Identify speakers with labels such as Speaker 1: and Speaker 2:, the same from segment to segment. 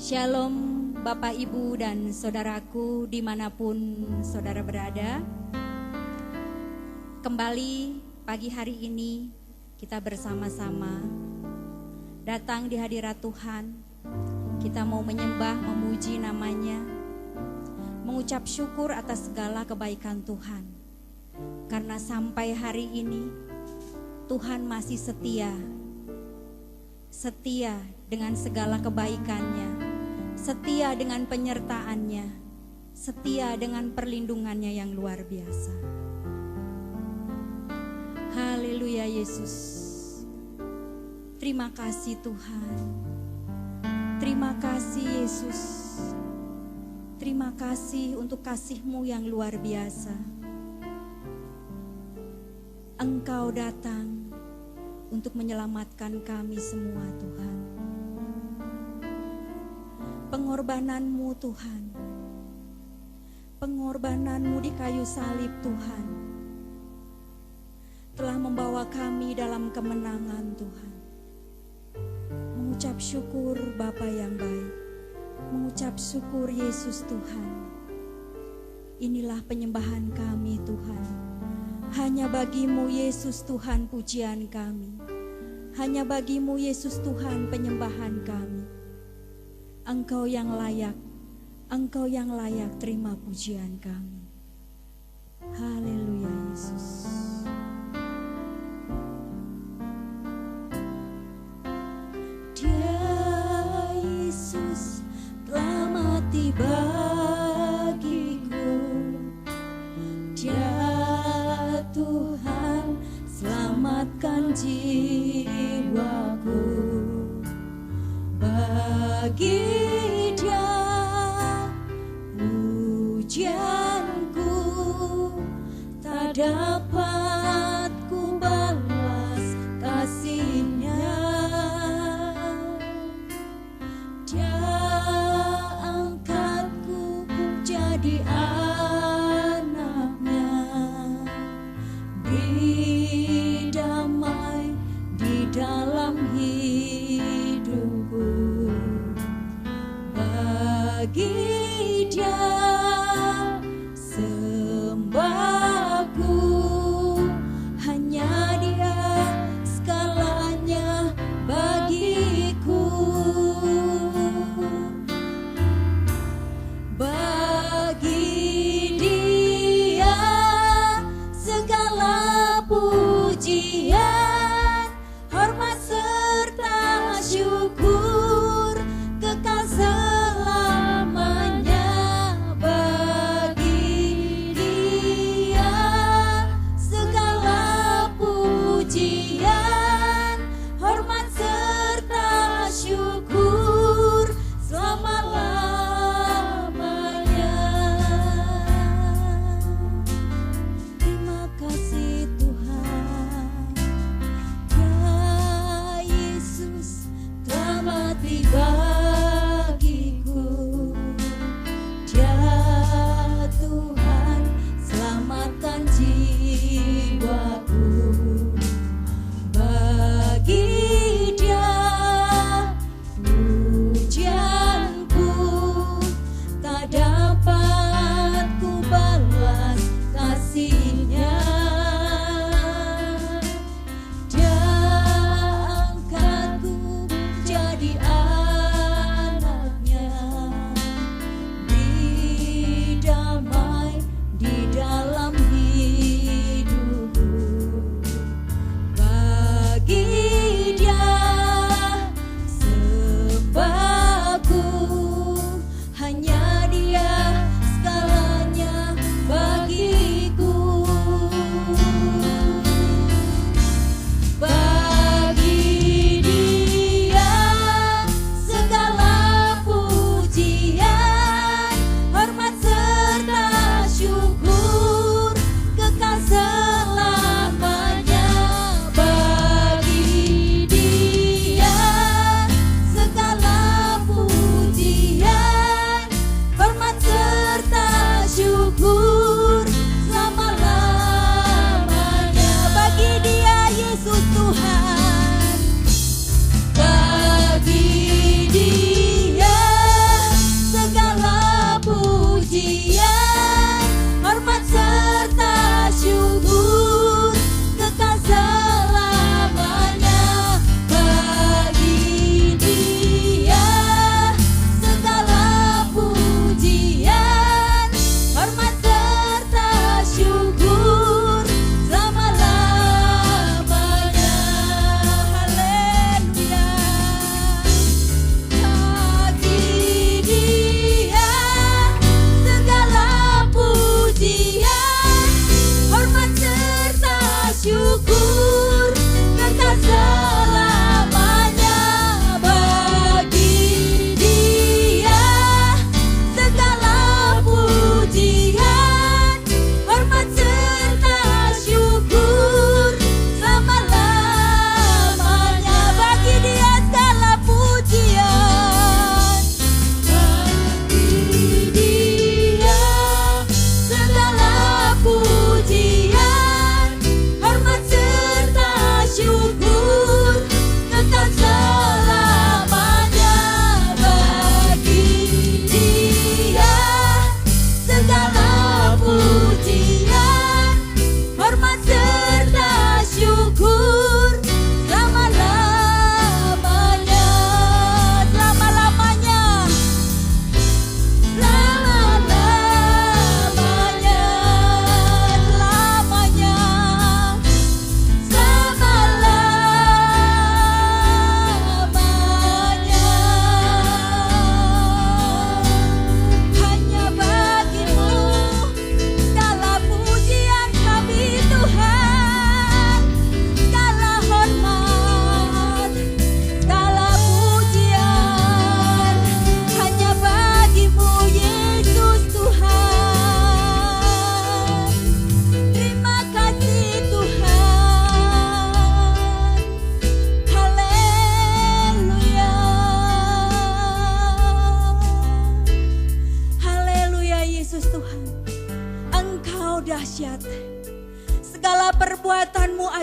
Speaker 1: Shalom Bapak Ibu dan Saudaraku dimanapun saudara berada. Kembali pagi hari ini kita bersama-sama datang di hadirat Tuhan. Kita mau menyembah, memuji namanya, mengucap syukur atas segala kebaikan Tuhan. Karena sampai hari ini Tuhan masih setia dengan segala kebaikannya, setia dengan penyertaannya, setia dengan perlindungannya yang luar biasa. Haleluya Yesus. Terima kasih Tuhan. Terima kasih Yesus. Terima kasih untuk kasih-Mu yang luar biasa. Engkau datang untuk menyelamatkan kami semua Tuhan. Pengorbanan-Mu Tuhan, pengorbanan-Mu di kayu salib Tuhan, telah membawa kami dalam kemenangan Tuhan. Mengucap syukur Bapa yang baik, mengucap syukur Yesus Tuhan. Inilah penyembahan kami Tuhan. Hanya bagi-Mu Yesus Tuhan pujian kami. Hanya bagi-Mu Yesus Tuhan penyembahan kami. Engkau yang layak terima pujian kami. Haleluya Yesus. Dia Yesus telah mati bagiku. Dia Tuhan selamatkan jiwaku. Bagi Dia pujianku tak dapat ku balas kasih-Nya. Dia angkatku jadi anak-Nya, beri damai di dalam hidupku.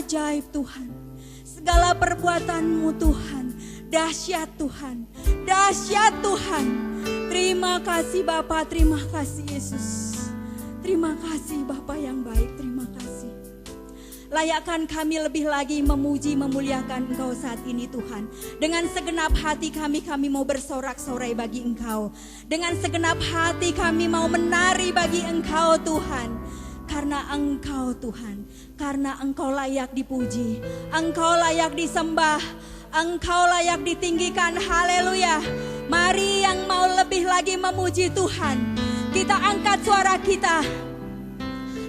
Speaker 1: ajaib Tuhan. Segala perbuatan-Mu Tuhan, dahsyat Tuhan, dahsyat Tuhan. Terima kasih Bapa, terima kasih Yesus. Terima kasih Bapa yang baik, terima kasih. Layakkan kami lebih lagi memuji, memuliakan Engkau saat ini Tuhan. Dengan segenap hati kami mau bersorak-sorai bagi Engkau. Dengan segenap hati kami mau menari bagi Engkau Tuhan. Karena Engkau Tuhan, karena Engkau layak dipuji, Engkau layak disembah, Engkau layak ditinggikan, haleluya. Mari yang mau lebih lagi memuji Tuhan, kita angkat suara kita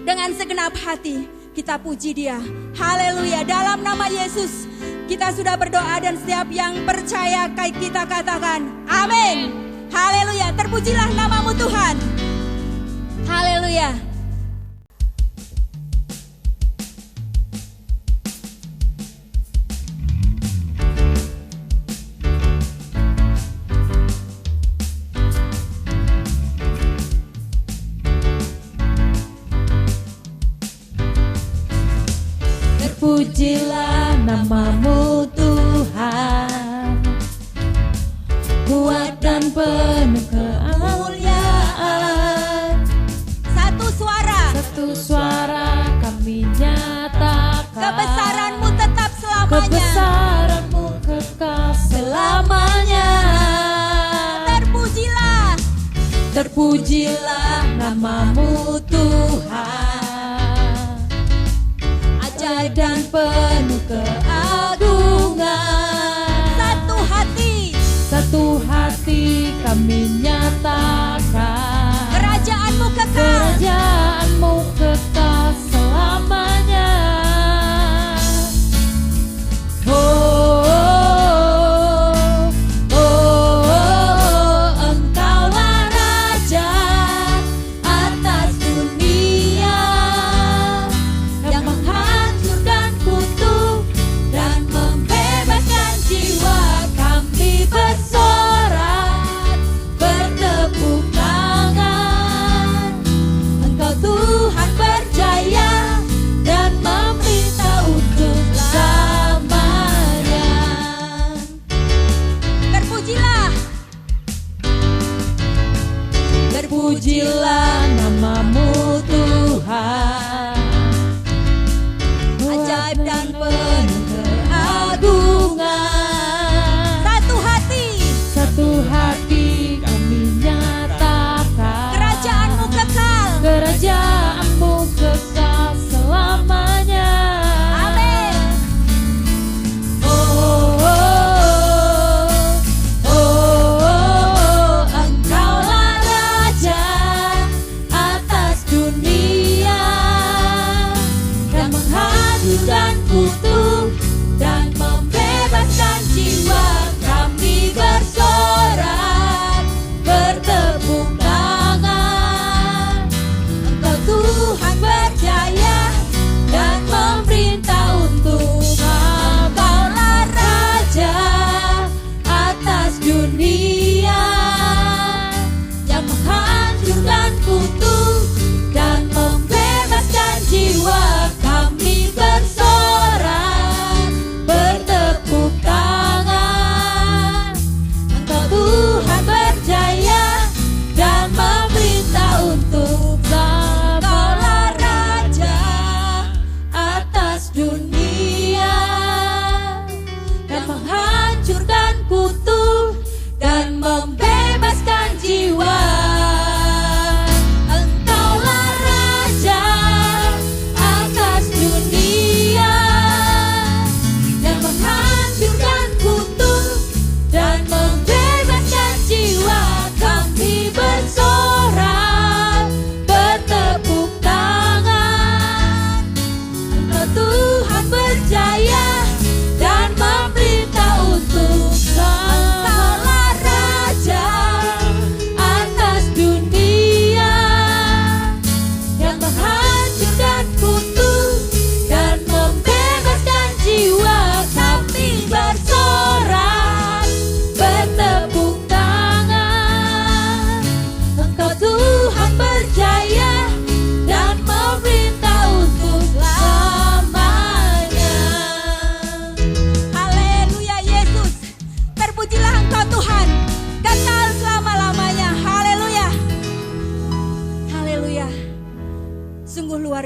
Speaker 1: dengan segenap hati. Kita puji Dia, haleluya. Dalam nama Yesus kita sudah berdoa, dan setiap yang percaya kita katakan amin, haleluya. Terpujilah nama-Mu Tuhan, haleluya.
Speaker 2: Pujilah nama-Mu Tuhan, kuat dan penuh kemuliaan.
Speaker 1: Satu suara
Speaker 2: kami nyatakan,
Speaker 1: kebesaran-Mu tetap selamanya.
Speaker 2: Kebesaran-Mu kekal selamanya. Terpujilah nama-Mu Tuhan, dan penuh keagungan. Satu hati kami nyatakan,
Speaker 1: Kerajaan-Mu
Speaker 2: kekal selamanya. Engkaulah Raja atas dunia, yang menghancurkan kutuk dan membebaskan jiwa. Kami bersorak, bertepuk tangan, Engkau Tuhan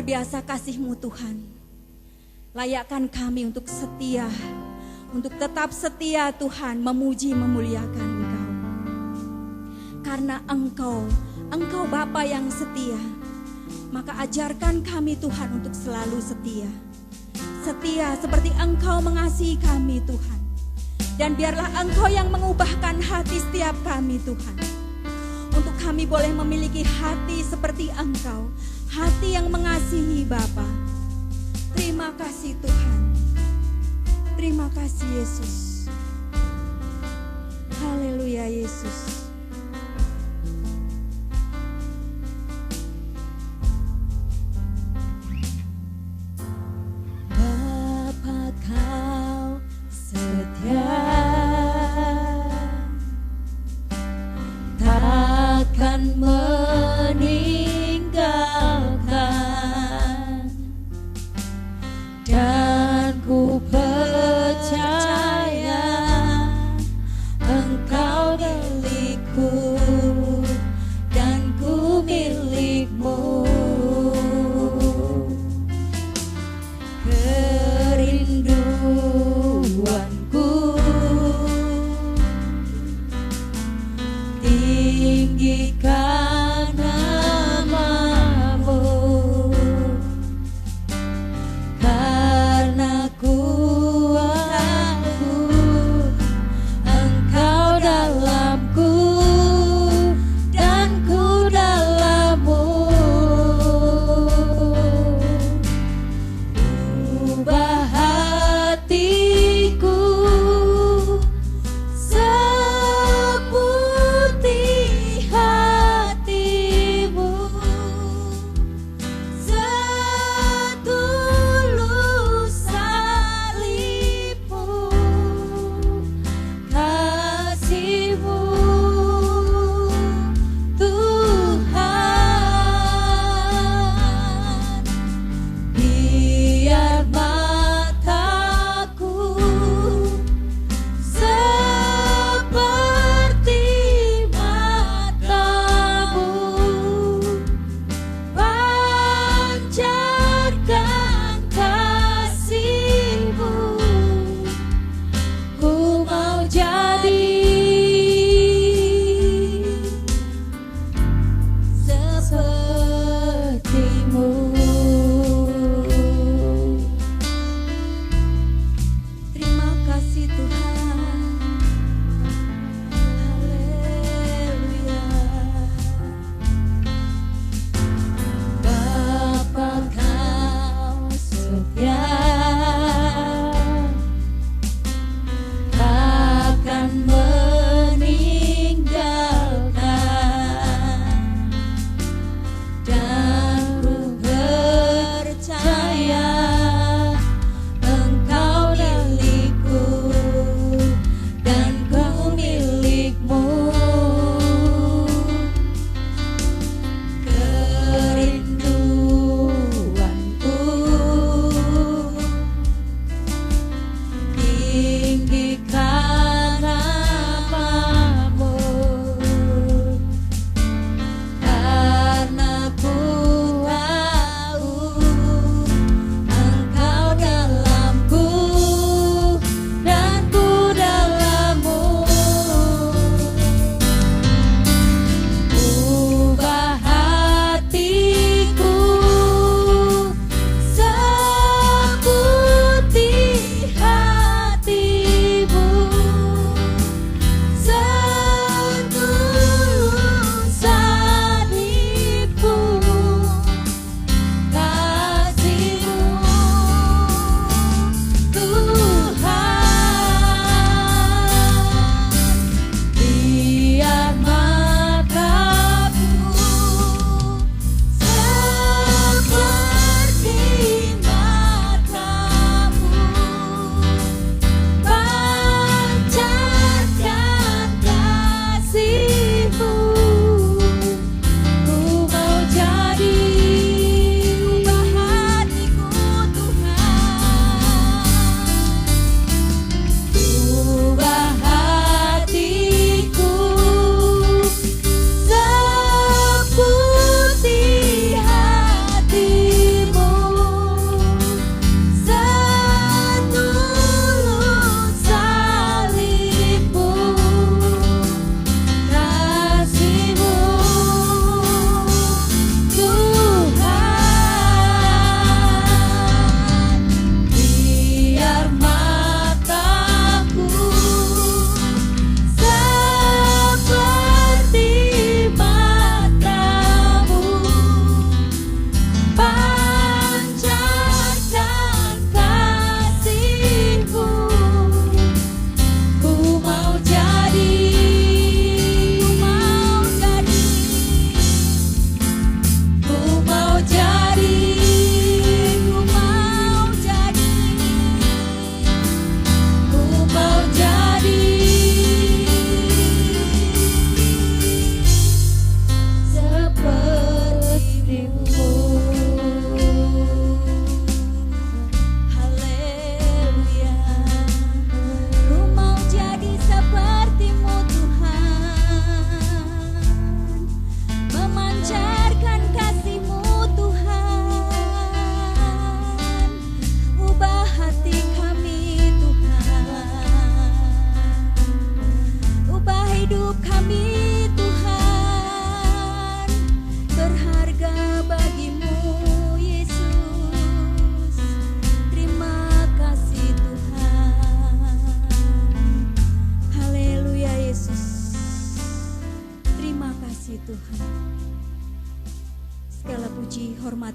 Speaker 1: biasa kasih-Mu Tuhan. Layakkan kami untuk setia, untuk tetap setia Tuhan, memuji memuliakan Engkau. Karena Engkau Bapa yang setia, maka ajarkan kami Tuhan untuk selalu setia. Setia seperti Engkau mengasihi kami Tuhan. Dan biarlah Engkau yang mengubahkan hati setiap kami Tuhan. Untuk kami boleh memiliki hati seperti Engkau, hati yang mengasihi Bapa. Terima kasih Tuhan. Terima kasih Yesus. Haleluya Yesus.
Speaker 2: Bapa Kau setia, takkan meninggalkan, dan ku percaya Engkau milikku dan ku milikmu. Kerinduanku tinggikan nama-Mu, karena kuatku Engkau dalamku dan ku dalam-Mu. Ubah hatiku seperti hati-Mu, setulus salib-Mu, kasih-Mu Tuhan. Biar mataku seperti mata-Mu, pancarkan kasih-Mu. Ku mau jadi seperti-Mu.
Speaker 1: Terima kasih Tuhan. Haleluya.
Speaker 2: Bapa Kau setia, takkan meninggalkan, dan ku percaya Engkau milikku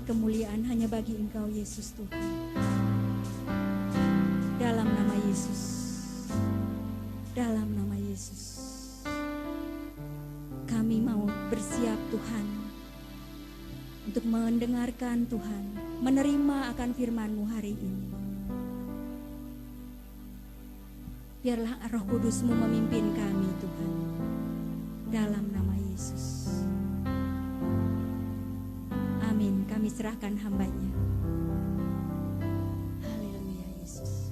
Speaker 1: hormat, kemuliaan hanya bagi Engkau Yesus Tuhan. Dalam nama Yesus, dalam nama Yesus, kami mau bersiap Tuhan untuk mendengarkan Tuhan, menerima akan firman-Mu hari ini. Biarlah Roh Kudus-Mu memimpin kami Tuhan, dalam nama Yesus. Amin. Kami serahkan hamba-Nya. Haleluya Yesus.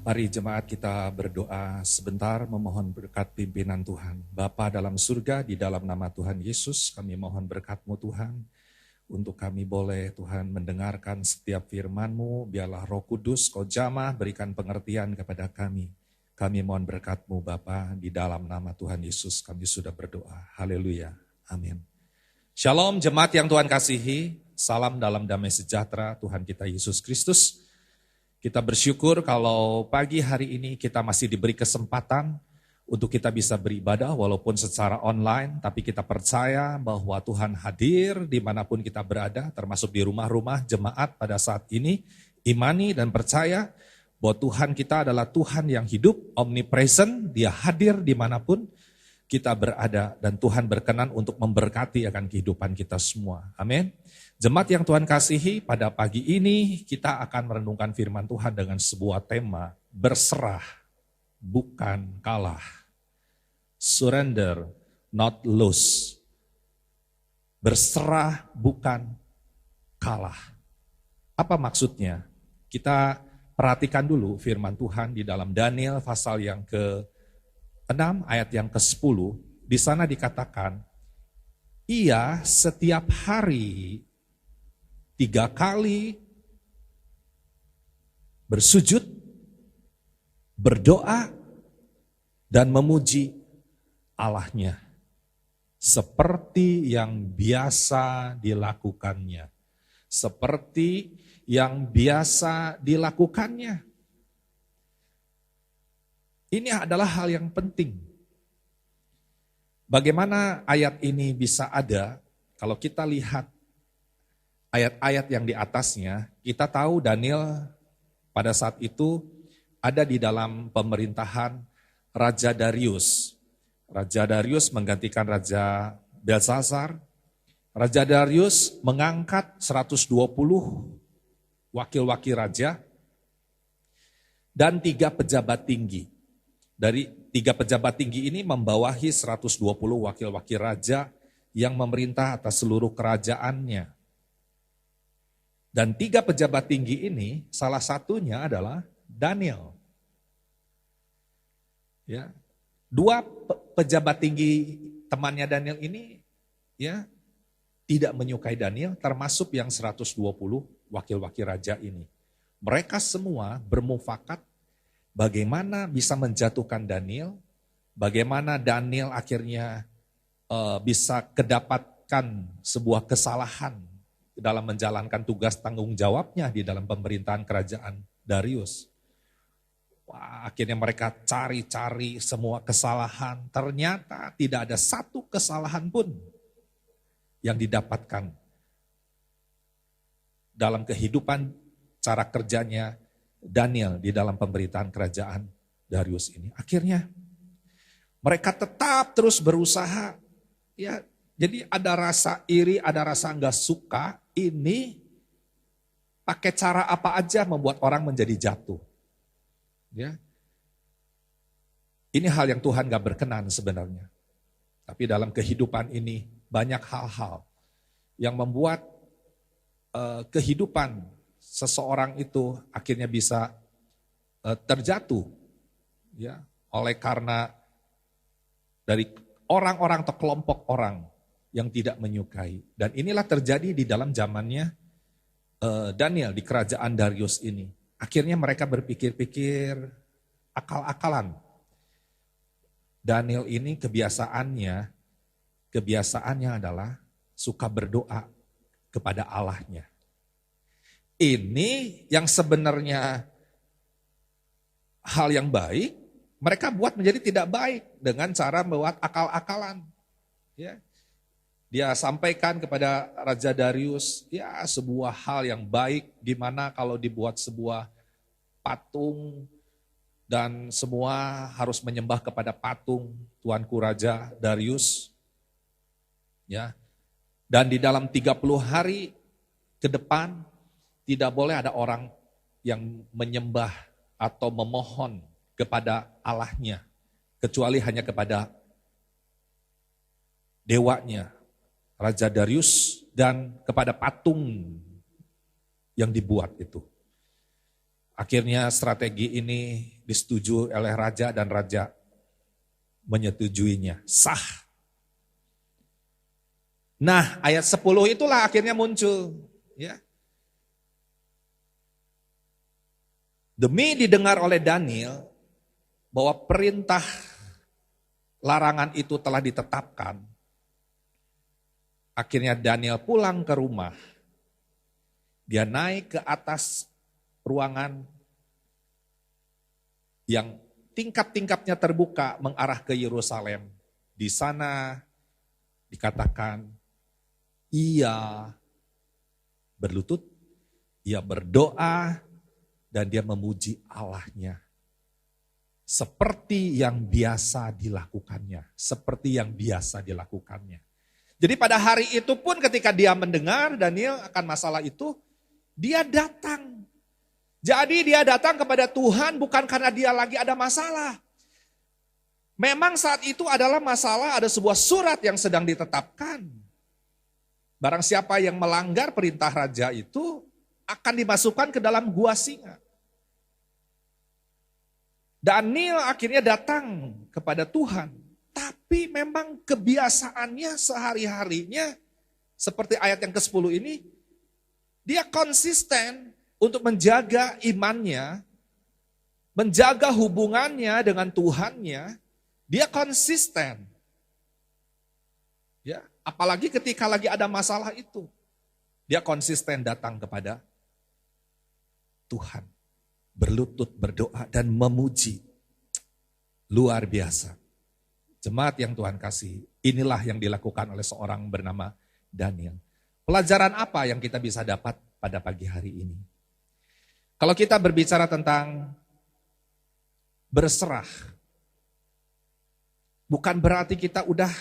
Speaker 3: Mari jemaat kita berdoa sebentar memohon berkat pimpinan Tuhan. Bapa dalam surga, di dalam nama Tuhan Yesus kami mohon berkat-Mu Tuhan. Untuk kami boleh Tuhan mendengarkan setiap firman-Mu, biarlah Roh Kudus Kau jamah berikan pengertian kepada kami. Kami mohon berkat-Mu Bapa, di dalam nama Tuhan Yesus kami sudah berdoa. Haleluya. Amin. Shalom jemaat yang Tuhan kasihi, salam dalam damai sejahtera Tuhan kita Yesus Kristus. Kita bersyukur kalau pagi hari ini kita masih diberi kesempatan untuk kita bisa beribadah walaupun secara online, tapi kita percaya bahwa Tuhan hadir dimanapun kita berada, termasuk di rumah-rumah jemaat pada saat ini, imani dan percaya bahwa Tuhan kita adalah Tuhan yang hidup, omnipresent, Dia hadir dimanapun kita berada dan Tuhan berkenan untuk memberkati akan kehidupan kita semua. Amin. Jemaat yang Tuhan kasihi, pada pagi ini kita akan merenungkan firman Tuhan dengan sebuah tema, berserah, bukan kalah. Surrender, not lose. Berserah, bukan kalah. Apa maksudnya? Kita perhatikan dulu firman Tuhan di dalam Daniel pasal yang ke-6 ayat yang ke-10. Di sana dikatakan, ia setiap hari 3 kali bersujud, berdoa, dan memuji Allahnya. Seperti yang biasa dilakukannya. Seperti yang biasa dilakukannya. Ini adalah hal yang penting. Bagaimana ayat ini bisa ada? Kalau kita lihat ayat-ayat yang di atasnya, kita tahu Daniel pada saat itu ada di dalam pemerintahan Raja Darius. Raja Darius menggantikan Raja Belshazzar. Raja Darius mengangkat 120 wakil-wakil raja dan 3 pejabat tinggi. Dari 3 pejabat tinggi ini membawahi 120 wakil-wakil raja yang memerintah atas seluruh kerajaannya. Dan 3 pejabat tinggi ini salah satunya adalah Daniel. Ya. 2 pejabat tinggi temannya Daniel ini ya tidak menyukai Daniel, termasuk yang 120 wakil-wakil raja ini. Mereka semua bermufakat bagaimana bisa menjatuhkan Daniel, bagaimana Daniel akhirnya bisa kedapatkan sebuah kesalahan dalam menjalankan tugas tanggung jawabnya di dalam pemerintahan kerajaan Darius. Wah, akhirnya mereka cari-cari semua kesalahan, ternyata tidak ada satu kesalahan pun yang didapatkan dalam kehidupan cara kerjanya Daniel di dalam pemerintahan kerajaan Darius ini. Akhirnya mereka tetap terus berusaha, ya. Jadi ada rasa iri, ada rasa enggak suka, ini pakai cara apa aja membuat orang menjadi jatuh. Ya. Ini hal yang Tuhan gak berkenan sebenarnya. Tapi dalam kehidupan ini banyak hal-hal yang membuat kehidupan seseorang itu akhirnya bisa terjatuh. Ya, oleh karena dari orang-orang atau kelompok orang yang tidak menyukai. Dan inilah terjadi di dalam zamannya Daniel di kerajaan Darius ini. Akhirnya mereka berpikir-pikir akal-akalan. Daniel ini kebiasaannya adalah suka berdoa kepada Allahnya. Ini yang sebenarnya hal yang baik, mereka buat menjadi tidak baik dengan cara membuat akal-akalan. Ya. Dia sampaikan kepada Raja Darius, ya sebuah hal yang baik, gimana kalau dibuat sebuah patung dan semua harus menyembah kepada patung Tuanku Raja Darius. Ya. Dan di dalam 30 hari ke depan tidak boleh ada orang yang menyembah atau memohon kepada Allahnya, kecuali hanya kepada dewanya, Raja Darius, dan kepada patung yang dibuat itu. Akhirnya strategi ini disetujui oleh raja dan raja menyetujuinya, sah. Nah, ayat 10 itulah akhirnya muncul, ya. Demi didengar oleh Daniel bahwa perintah larangan itu telah ditetapkan, akhirnya Daniel pulang ke rumah. Dia naik ke atas ruangan yang tingkap-tingkapnya terbuka mengarah ke Yerusalem. Di sana dikatakan ia berlutut, ia berdoa, dan dia memuji Allahnya. Seperti yang biasa dilakukannya. Seperti yang biasa dilakukannya. Jadi pada hari itu pun ketika dia mendengar Daniel akan masalah itu, dia datang. Jadi dia datang kepada Tuhan bukan karena dia lagi ada masalah. Memang saat itu adalah masalah, ada sebuah surat yang sedang ditetapkan. Barang siapa yang melanggar perintah raja itu akan dimasukkan ke dalam gua singa. Daniel akhirnya datang kepada Tuhan. Tapi memang kebiasaannya sehari-harinya, seperti ayat yang ke-10 ini, dia konsisten untuk menjaga imannya, menjaga hubungannya dengan Tuhannya, dia konsisten. Ya, apalagi ketika lagi ada masalah itu, dia konsisten datang kepada Tuhan, berlutut, berdoa, dan memuji. Luar biasa. Jemaat yang Tuhan kasih, inilah yang dilakukan oleh seorang bernama Daniel. Pelajaran apa yang kita bisa dapat pada pagi hari ini? Kalau kita berbicara tentang berserah, bukan berarti kita udah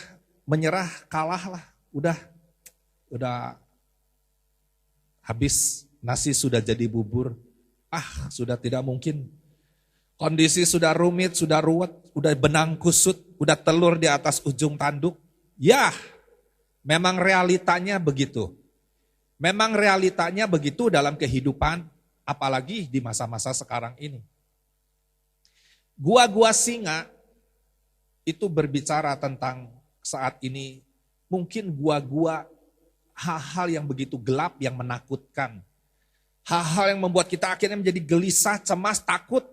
Speaker 3: menyerah, kalah lah, udah habis, nasi sudah jadi bubur, sudah tidak mungkin. Kondisi sudah rumit, sudah ruwet, udah benang kusut, udah telur di atas ujung tanduk. Ya, memang realitanya begitu. Memang realitanya begitu dalam kehidupan, apalagi di masa-masa sekarang ini. Gua-gua singa itu berbicara tentang saat ini mungkin gua-gua hal-hal yang begitu gelap, yang menakutkan. Hal-hal yang membuat kita akhirnya menjadi gelisah, cemas, takut.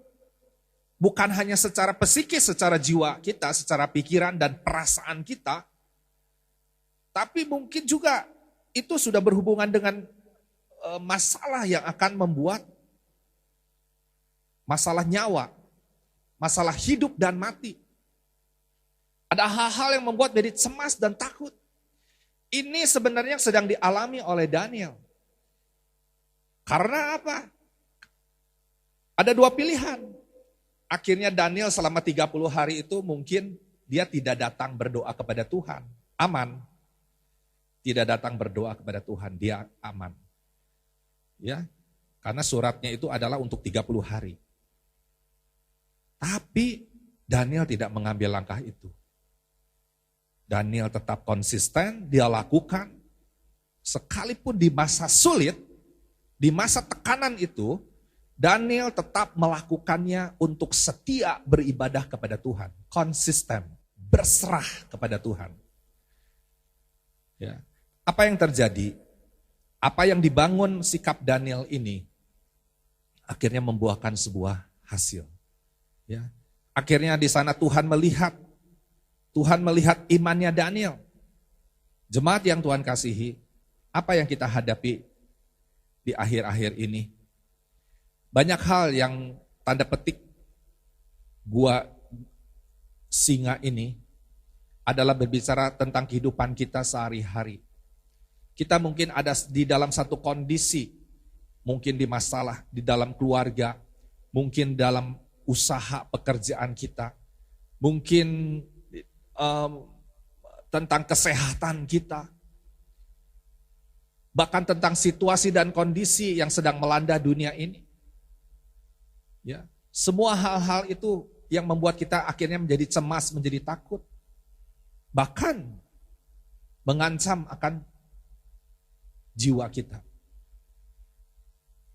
Speaker 3: Bukan hanya secara psikis, secara jiwa kita, secara pikiran dan perasaan kita. Tapi mungkin juga itu sudah berhubungan dengan masalah yang akan membuat masalah nyawa, masalah hidup dan mati. Ada hal-hal yang membuat jadi cemas dan takut. Ini sebenarnya sedang dialami oleh Daniel. Karena apa? Ada dua pilihan. Akhirnya Daniel selama 30 hari itu mungkin dia tidak datang berdoa kepada Tuhan. Aman. Tidak datang berdoa kepada Tuhan, dia aman. Ya, karena suratnya itu adalah untuk 30 hari. Tapi Daniel tidak mengambil langkah itu. Daniel tetap konsisten, dia lakukan. Sekalipun di masa sulit, di masa tekanan itu, Daniel tetap melakukannya untuk setia beribadah kepada Tuhan. Konsisten, berserah kepada Tuhan. Ya. Apa yang terjadi? Apa yang dibangun sikap Daniel ini akhirnya membuahkan sebuah hasil. Ya. Akhirnya di sana Tuhan melihat imannya Daniel. Jemaat yang Tuhan kasihi, apa yang kita hadapi di akhir-akhir ini? Banyak hal yang tanda petik gua singa ini adalah berbicara tentang kehidupan kita sehari-hari. Kita mungkin ada di dalam satu kondisi, mungkin di masalah, di dalam keluarga, mungkin dalam usaha pekerjaan kita, mungkin tentang kesehatan kita, bahkan tentang situasi dan kondisi yang sedang melanda dunia ini. Ya, semua hal-hal itu yang membuat kita akhirnya menjadi cemas, menjadi takut, bahkan mengancam akan jiwa kita.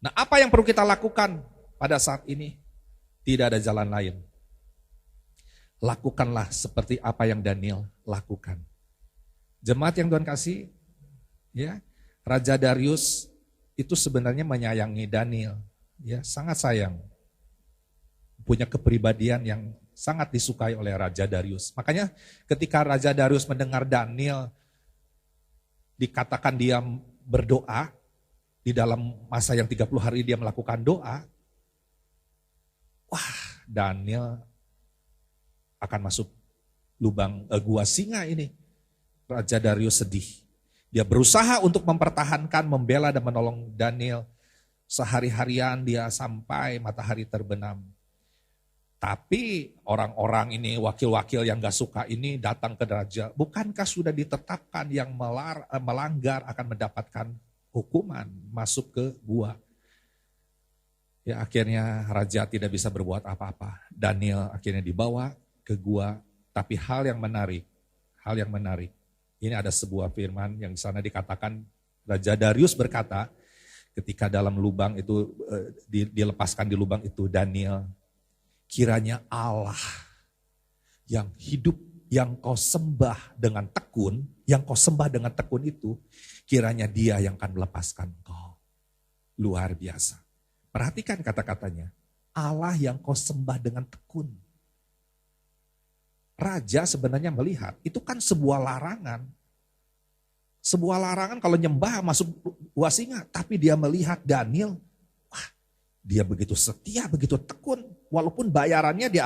Speaker 3: Nah, apa yang perlu kita lakukan pada saat ini? Tidak ada jalan lain. Lakukanlah seperti apa yang Daniel lakukan. Jemaat yang Tuhan kasih, ya, Raja Darius itu sebenarnya menyayangi Daniel, ya, sangat sayang. Punya kepribadian yang sangat disukai oleh Raja Darius. Makanya ketika Raja Darius mendengar Daniel dikatakan dia berdoa, di dalam masa yang 30 hari dia melakukan doa, wah, Daniel akan masuk lubang gua singa ini. Raja Darius sedih. Dia berusaha untuk mempertahankan, membela dan menolong Daniel. Sehari-harian dia sampai matahari terbenam. Tapi orang-orang ini, wakil-wakil yang gak suka ini datang ke raja. Bukankah sudah ditetapkan yang melanggar akan mendapatkan hukuman, masuk ke gua? Ya, akhirnya raja tidak bisa berbuat apa-apa. Daniel akhirnya dibawa ke gua. Tapi hal yang menarik. Ini ada sebuah firman yang di sana dikatakan, Raja Darius berkata, ketika dalam lubang itu dilepaskan di lubang itu Daniel, kiranya Allah yang hidup, yang kau sembah dengan tekun, itu, kiranya Dia yang akan melepaskan kau. Luar biasa. Perhatikan kata-katanya, Allah yang kau sembah dengan tekun. Raja sebenarnya melihat, itu kan sebuah larangan. Sebuah larangan kalau nyembah masuk gua singa. Tapi dia melihat Daniel, wah, dia begitu setia, begitu tekun. Walaupun bayarannya dia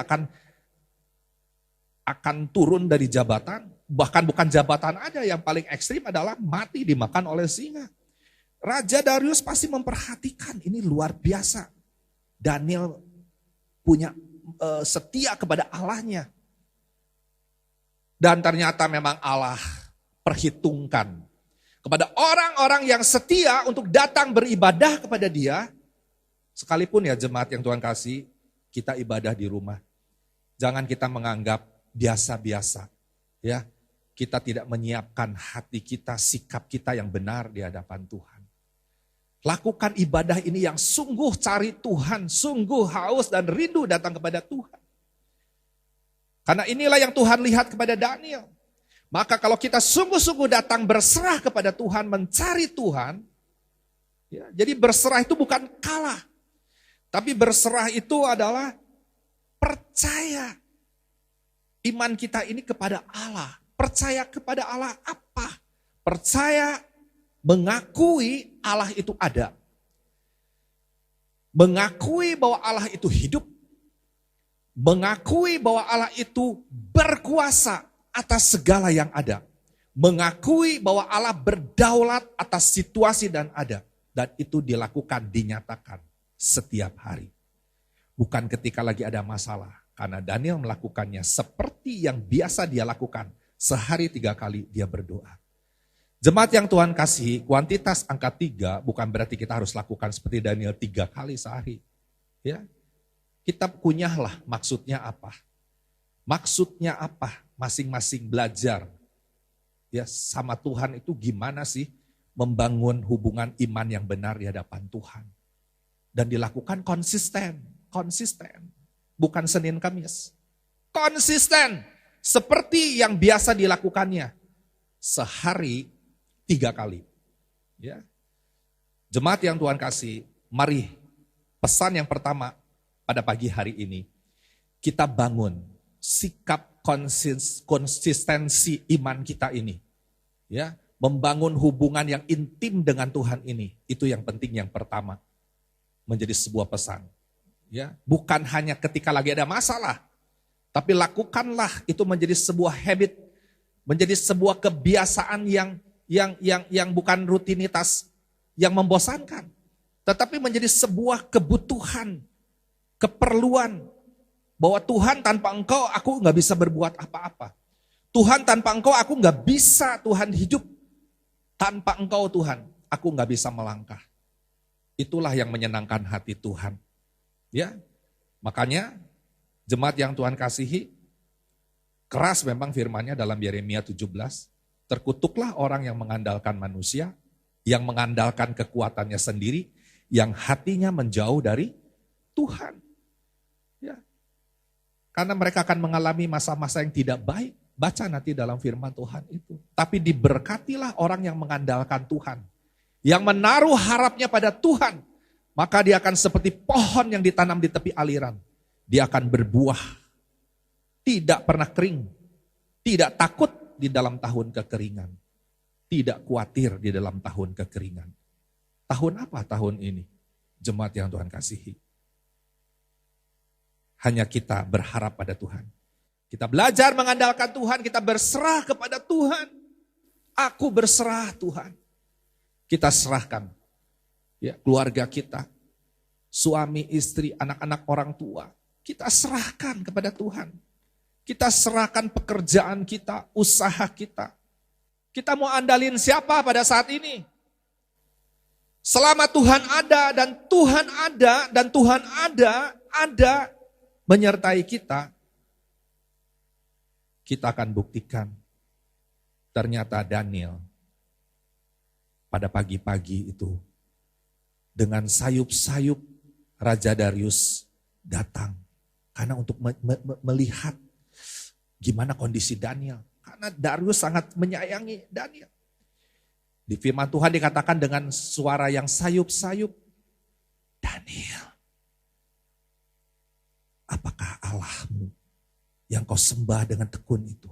Speaker 3: akan turun dari jabatan. Bahkan bukan jabatan aja, yang paling ekstrim adalah mati dimakan oleh singa. Raja Darius pasti memperhatikan, ini luar biasa. Daniel punya setia kepada Allahnya. Dan ternyata memang Allah perhitungkan kepada orang-orang yang setia untuk datang beribadah kepada Dia. Sekalipun ya jemaat yang Tuhan kasih, kita ibadah di rumah. Jangan kita menganggap biasa-biasa. Ya, kita tidak menyiapkan hati kita, sikap kita yang benar di hadapan Tuhan. Lakukan ibadah ini yang sungguh cari Tuhan, sungguh haus dan rindu datang kepada Tuhan. Karena inilah yang Tuhan lihat kepada Daniel. Maka kalau kita sungguh-sungguh datang berserah kepada Tuhan, mencari Tuhan, ya, jadi berserah itu bukan kalah. Tapi berserah itu adalah percaya. Iman kita ini kepada Allah. Percaya kepada Allah apa? Percaya mengakui Allah itu ada. Mengakui bahwa Allah itu hidup. Mengakui bahwa Allah itu berkuasa atas segala yang ada. Mengakui bahwa Allah berdaulat atas situasi dan ada. Dan itu dilakukan, dinyatakan setiap hari. Bukan ketika lagi ada masalah. Karena Daniel melakukannya seperti yang biasa dia lakukan. Sehari 3 kali dia berdoa. Jemaat yang Tuhan kasih, kuantitas angka 3 bukan berarti kita harus lakukan seperti Daniel 3 kali sehari. Ya. Kita kunyahlah maksudnya apa. Maksudnya apa? Masing-masing belajar. Ya, sama Tuhan itu gimana sih membangun hubungan iman yang benar di hadapan Tuhan. Dan dilakukan konsisten. Bukan Senin Kamis. Konsisten. Seperti yang biasa dilakukannya. Sehari 3 kali. Ya. Jemaat yang Tuhan kasih, mari pesan yang pertama pada pagi hari ini, kita bangun sikap konsistensi iman kita ini. Ya, membangun hubungan yang intim dengan Tuhan ini, itu yang penting yang pertama. Menjadi sebuah pesan. Ya, bukan hanya ketika lagi ada masalah, tapi lakukanlah itu menjadi sebuah habit, menjadi sebuah kebiasaan yang bukan rutinitas yang membosankan, tetapi menjadi sebuah kebutuhan, keperluan, bahwa Tuhan tanpa Engkau aku nggak bisa berbuat apa-apa. Tuhan tanpa Engkau aku nggak bisa Tuhan hidup. Tanpa Engkau Tuhan aku nggak bisa melangkah. Itulah yang menyenangkan hati Tuhan. Ya, makanya jemaat yang Tuhan kasihi, keras memang firman-Nya dalam Yeremia 17. Terkutuklah orang yang mengandalkan manusia, yang mengandalkan kekuatannya sendiri, yang hatinya menjauh dari Tuhan. Ya. Karena mereka akan mengalami masa-masa yang tidak baik. Baca nanti dalam firman Tuhan itu. Tapi diberkatilah orang yang mengandalkan Tuhan. Yang menaruh harapnya pada Tuhan. Maka dia akan seperti pohon yang ditanam di tepi aliran. Dia akan berbuah. Tidak pernah kering. Tidak takut di dalam tahun kekeringan. Tidak khawatir di dalam tahun kekeringan. Tahun apa tahun ini? Jemaat yang Tuhan kasihi. Hanya kita berharap pada Tuhan. Kita belajar mengandalkan Tuhan, kita berserah kepada Tuhan. Aku berserah Tuhan. Kita serahkan ya, keluarga kita, suami, istri, anak-anak, orang tua. Kita serahkan kepada Tuhan. Kita serahkan pekerjaan kita, usaha kita. Kita mau andalin siapa pada saat ini? Selama Tuhan ada dan Tuhan ada dan Tuhan ada menyertai kita, kita akan buktikan. Ternyata Daniel pada pagi-pagi itu dengan sayup-sayup Raja Darius datang. Karena untuk melihat gimana kondisi Daniel. Karena Darius sangat menyayangi Daniel. Di firman Tuhan dikatakan dengan suara yang sayup-sayup, Daniel, apakah Allahmu yang kau sembah dengan tekun itu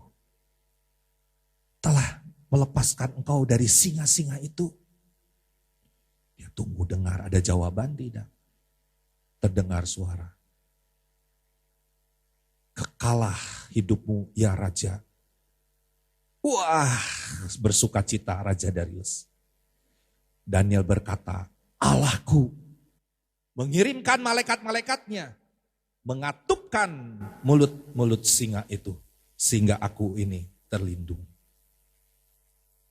Speaker 3: telah melepaskan engkau dari singa-singa itu? Ya, tunggu dengar, ada jawaban tidak? Terdengar suara. Kekalah hidupmu ya Raja. Wah, bersuka cita Raja Darius. Daniel berkata, Allahku mengirimkan malaikat-malaikatnya, mengatupkan mulut-mulut singa itu, sehingga aku ini terlindung.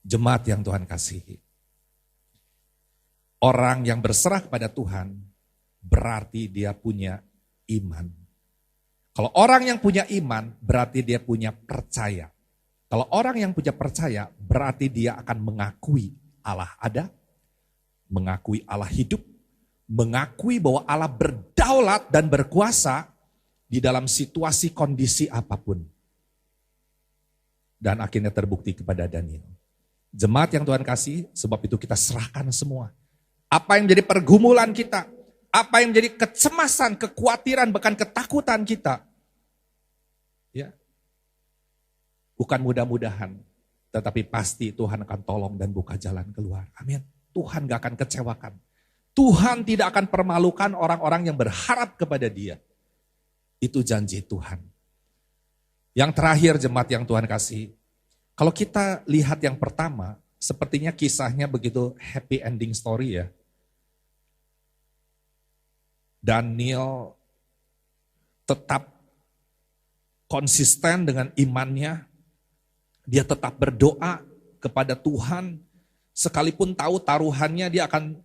Speaker 3: Jemaat yang Tuhan kasihi. Orang yang berserah kepada Tuhan, berarti dia punya iman. Kalau orang yang punya iman, berarti dia punya percaya. Kalau orang yang punya percaya, berarti dia akan mengakui Allah ada, mengakui Allah hidup, mengakui bahwa Allah berdaulat dan berkuasa di dalam situasi kondisi apapun. Dan akhirnya terbukti kepada Daniel. Jemaat yang Tuhan kasih, sebab itu kita serahkan semua. Apa yang menjadi pergumulan kita, apa yang menjadi kecemasan, kekhawatiran, bahkan ketakutan kita. Ya. Bukan mudah-mudahan, tetapi pasti Tuhan akan tolong dan buka jalan keluar. Amin. Tuhan gak akan kecewakan. Tuhan tidak akan permalukan orang-orang yang berharap kepada Dia. Itu janji Tuhan. Yang terakhir jemaat yang Tuhan kasih. Kalau kita lihat yang pertama, sepertinya kisahnya begitu happy ending story ya. Daniel tetap konsisten dengan imannya. Dia tetap berdoa kepada Tuhan. Sekalipun tahu taruhannya dia akan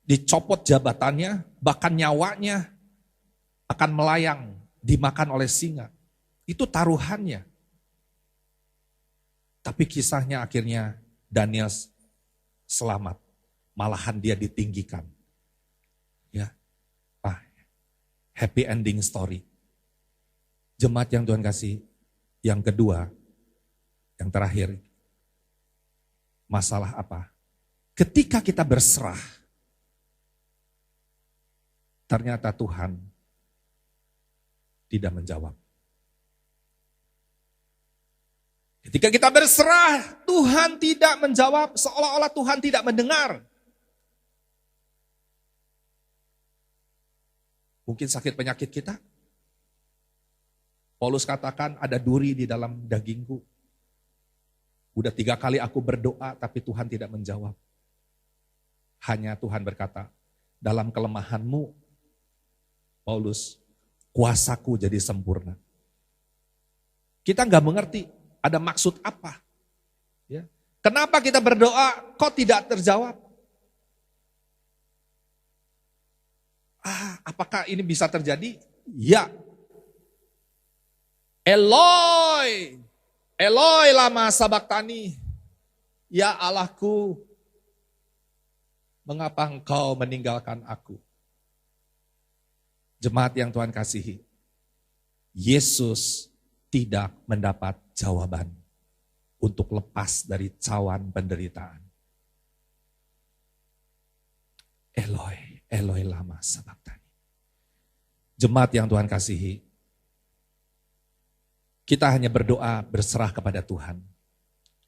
Speaker 3: dicopot jabatannya, bahkan nyawanya akan melayang, dimakan oleh singa. Itu taruhannya. Tapi kisahnya akhirnya Daniel selamat. Malahan dia ditinggikan. Ya, happy ending story. Jemaat yang Tuhan kasih, yang kedua, yang terakhir, masalah apa? Ketika kita berserah, ternyata Tuhan tidak menjawab. Ketika kita berserah, Tuhan tidak menjawab, seolah-olah Tuhan tidak mendengar. Mungkin sakit penyakit kita. Paulus katakan ada duri di dalam dagingku. Udah 3 kali aku berdoa tapi Tuhan tidak menjawab. Hanya Tuhan berkata, dalam kelemahanmu, Paulus, kuasaku jadi sempurna. Kita nggak mengerti ada maksud apa. Ya. Kenapa kita berdoa kok tidak terjawab? Apakah ini bisa terjadi? Ya. Eloi, Eloi lama sabaktani. Ya Allahku, mengapa engkau meninggalkan aku? Jemaat yang Tuhan kasihi, Yesus tidak mendapat jawaban untuk lepas dari cawan penderitaan. Eloi, Eloi lama sabaktani. Jemaat yang Tuhan kasihi, kita hanya berdoa berserah kepada Tuhan.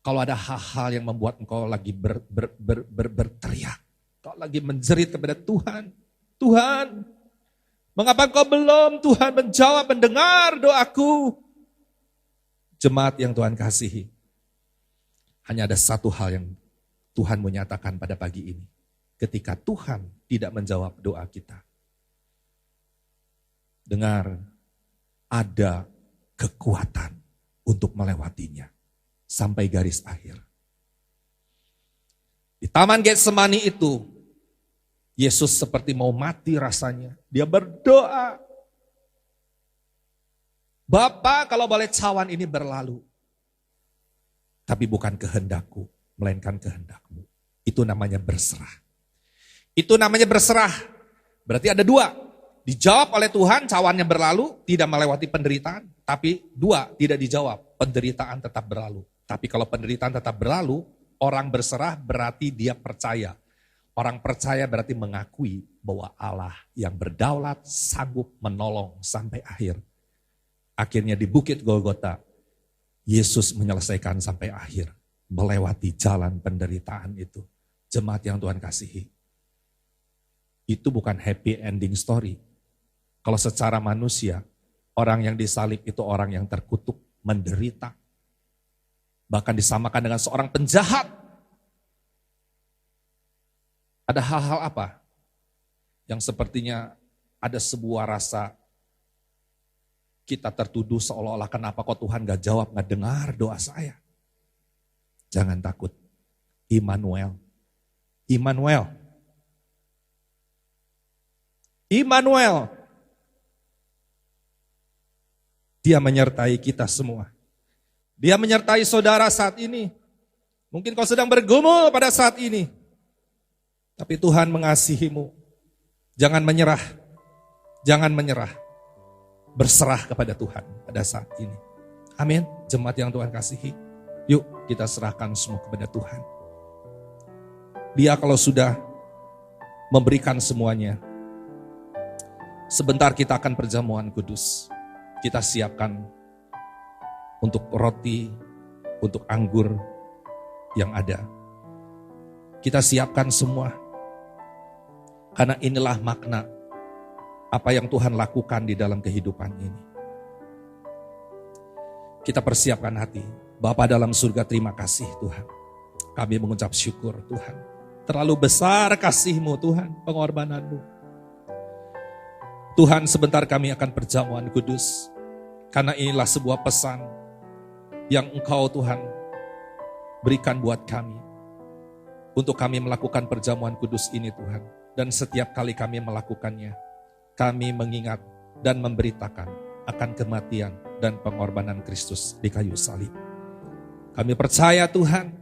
Speaker 3: Kalau ada hal-hal yang membuat engkau lagi berteriak, kau lagi menjerit kepada Tuhan, Tuhan, mengapa engkau belum Tuhan menjawab, mendengar doaku? Jemaat yang Tuhan kasihi, hanya ada satu hal yang Tuhan menyatakan pada pagi ini. Ketika Tuhan tidak menjawab doa kita. Dengar, ada kekuatan untuk melewatinya sampai garis akhir. Di Taman Getsemani itu, Yesus seperti mau mati rasanya. Dia berdoa, Bapa, kalau boleh cawan ini berlalu. Tapi bukan kehendakku, melainkan kehendakmu. Itu namanya berserah. Itu namanya berserah. Berarti ada 2. Dijawab oleh Tuhan, cawannya berlalu, tidak melewati penderitaan. Tapi 2, tidak dijawab, penderitaan tetap berlalu. Tapi kalau penderitaan tetap berlalu, orang berserah berarti dia percaya. Orang percaya berarti mengakui bahwa Allah yang berdaulat sanggup menolong sampai akhir. Akhirnya di Bukit Golgota, Yesus menyelesaikan sampai akhir. Melewati jalan penderitaan itu. Jemaat yang Tuhan kasihi. Itu bukan happy ending story. Kalau secara manusia, orang yang disalib itu orang yang terkutuk, menderita. Bahkan disamakan dengan seorang penjahat. Ada hal-hal apa? Yang sepertinya ada sebuah rasa kita tertuduh seolah-olah kenapa kok Tuhan gak jawab, gak dengar doa saya. Jangan takut. Immanuel. Immanuel. Immanuel. Dia menyertai kita semua. Dia menyertai saudara saat ini. Mungkin kau sedang bergumul pada saat ini. Tapi Tuhan mengasihimu. Jangan menyerah. Jangan menyerah. Berserah kepada Tuhan pada saat ini. Amin. Jemaat yang Tuhan kasihi. Yuk kita serahkan semua kepada Tuhan. Dia kalau sudah memberikan semuanya. Sebentar kita akan perjamuan kudus. Kita siapkan untuk roti, untuk anggur yang ada. Kita siapkan semua. Karena inilah makna apa yang Tuhan lakukan di dalam kehidupan ini. Kita persiapkan hati. Bapa dalam surga, terima kasih Tuhan. Kami mengucap syukur Tuhan. Terlalu besar kasih-Mu Tuhan, pengorbanan-Mu. Tuhan, sebentar kami akan perjamuan kudus. Karena inilah sebuah pesan yang Engkau Tuhan berikan buat kami. Untuk kami melakukan perjamuan kudus ini Tuhan. Dan setiap kali kami melakukannya, kami mengingat dan memberitakan akan kematian dan pengorbanan Kristus di kayu salib. Kami percaya Tuhan,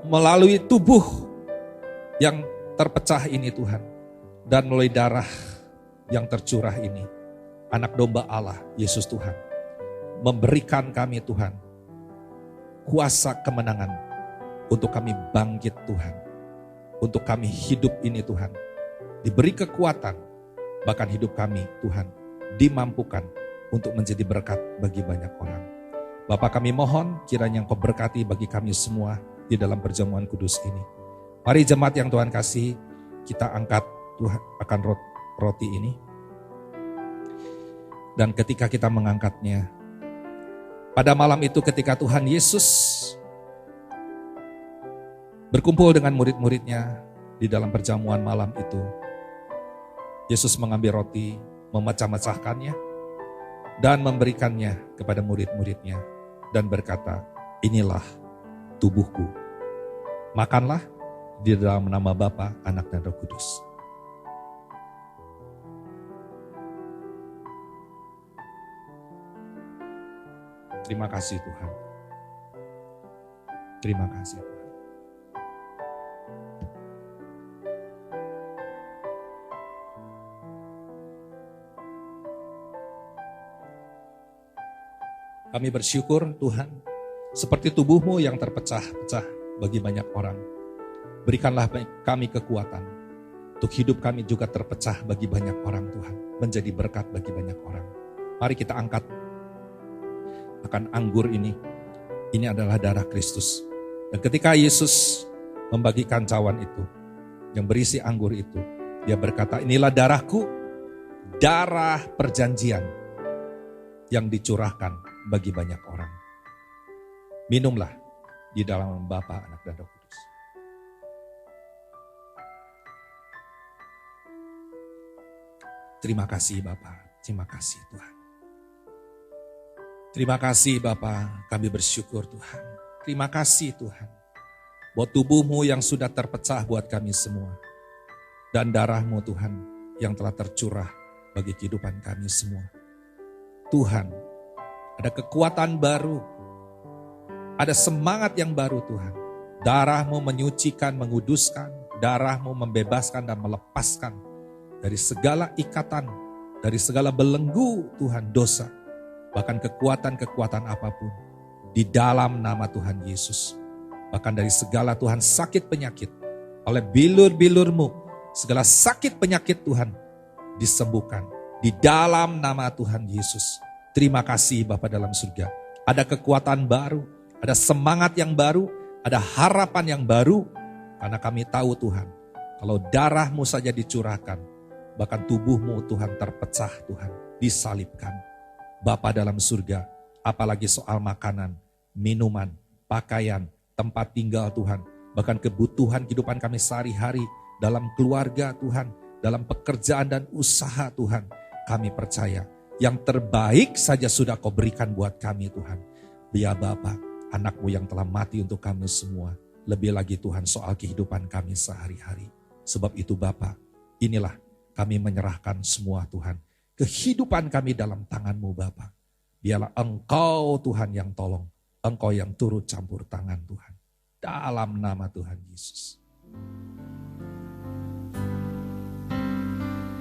Speaker 3: melalui tubuh yang terpecah ini Tuhan, dan melalui darah yang tercurah ini, anak domba Allah, Yesus Tuhan, memberikan kami Tuhan, kuasa kemenangan untuk kami bangkit Tuhan, untuk kami hidup ini Tuhan, diberi kekuatan, bahkan hidup kami Tuhan, dimampukan untuk menjadi berkat bagi banyak orang. Bapa, kami mohon kiranya Engkau berkati bagi kami semua di dalam perjamuan kudus ini. Mari jemaat yang Tuhan kasih, kita angkat Tuhan akan roti ini. Dan ketika kita mengangkatnya, Pada malam itu ketika Tuhan Yesus berkumpul dengan murid-muridnya di dalam perjamuan malam itu, Yesus mengambil roti, memecah-mecahkannya, dan memberikannya kepada murid-muridnya, dan berkata, inilah tubuhku. Makanlah di dalam nama Bapa, Anak, dan Roh Kudus. Terima kasih Tuhan. Terima kasih Tuhan. Kami bersyukur Tuhan, seperti tubuh-Mu yang terpecah-pecah bagi banyak orang. Berikanlah kami kekuatan, untuk hidup kami juga terpecah bagi banyak orang Tuhan. Menjadi berkat bagi banyak orang. Mari kita angkat akan anggur ini. Ini adalah darah Kristus. Dan ketika Yesus membagikan cawan itu, yang berisi anggur itu, dia berkata, inilah darahku, darah perjanjian yang dicurahkan bagi banyak orang. Minumlah di dalam Bapa, Anak, dan Roh Kudus. Terima kasih Bapa, terima kasih Tuhan. Terima kasih Bapa, kami bersyukur Tuhan. Terima kasih Tuhan, buat tubuh-Mu yang sudah terpecah buat kami semua. Dan darah-Mu Tuhan yang telah tercurah bagi kehidupan kami semua. Tuhan, ada kekuatan baru, ada semangat yang baru Tuhan. Darah-Mu menyucikan, menguduskan, darah-Mu membebaskan dan melepaskan dari segala ikatan, dari segala belenggu Tuhan dosa. Bahkan kekuatan-kekuatan apapun di dalam nama Tuhan Yesus. Bahkan dari segala Tuhan sakit penyakit, oleh bilur-bilur-Mu, segala sakit penyakit Tuhan disembuhkan di dalam nama Tuhan Yesus. Terima kasih Bapa dalam surga. Ada kekuatan baru, ada semangat yang baru, ada harapan yang baru. Karena kami tahu Tuhan, kalau darah-Mu saja dicurahkan, bahkan tubuh-Mu Tuhan terpecah Tuhan, disalibkan. Bapa dalam surga, apalagi soal makanan, minuman, pakaian, tempat tinggal Tuhan, bahkan kebutuhan kehidupan kami sehari-hari, dalam keluarga Tuhan, dalam pekerjaan dan usaha Tuhan, kami percaya yang terbaik saja sudah Kau berikan buat kami Tuhan. Biar Bapa, anak-Mu yang telah mati untuk kami semua, lebih lagi Tuhan soal kehidupan kami sehari-hari. Sebab itu Bapa, inilah kami menyerahkan semua Tuhan. Kehidupan kami dalam tangan-Mu Bapa. Biarlah Engkau Tuhan yang tolong. Engkau yang turut campur tangan Tuhan. Dalam nama Tuhan Yesus.